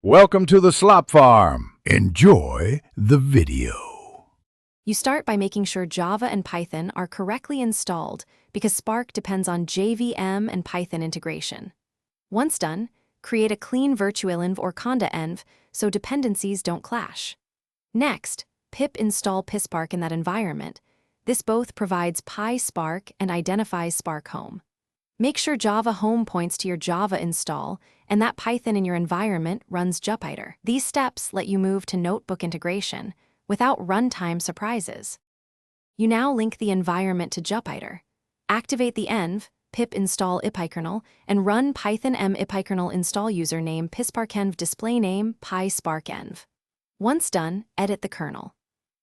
Welcome to the Slop Farm. Enjoy the video. You start by making sure Java and Python are correctly installed because Spark depends on JVM and Python integration. Once done, create a clean virtualenv or conda env so dependencies don't clash. Next, pip install Pyspark in that environment. This both provides Pyspark and identifies Spark Home. Make sure Java Home points to your Java install and that Python in your environment runs Jupyter. These steps let you move to notebook integration without runtime surprises. You now link the environment to Jupyter. Activate the env, pip install ipykernel, and run python m ipykernel install username pysparkenv display name pysparkenv. Once done, edit the kernel.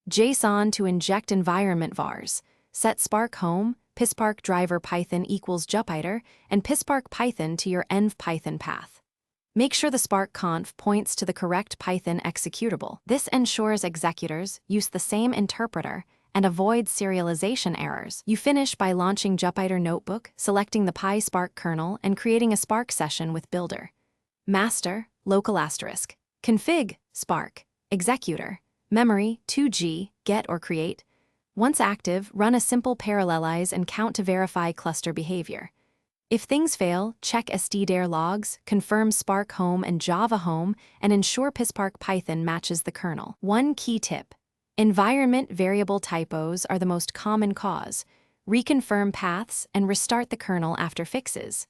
JSON to inject environment vars. Set Spark Home, Pyspark driver Python equals Jupyter, and Pyspark Python to your env Python path. Make sure the Spark conf points to the correct Python executable. This ensures executors use the same interpreter and avoids serialization errors. You finish by launching Jupyter Notebook, selecting the Pyspark kernel, and creating a Spark session with Builder. Master, local asterisk. Config, Spark. Executor. Memory, 2G, get or create. Once active, run a simple parallelize and count to verify cluster behavior. If things fail, check stdir logs, confirm Spark Home and Java Home, and ensure Pyspark Python matches the kernel. One key tip: environment variable typos are the most common cause. Reconfirm paths and restart the kernel after fixes.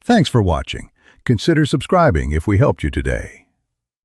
Thanks for watching. Consider subscribing if we helped you today.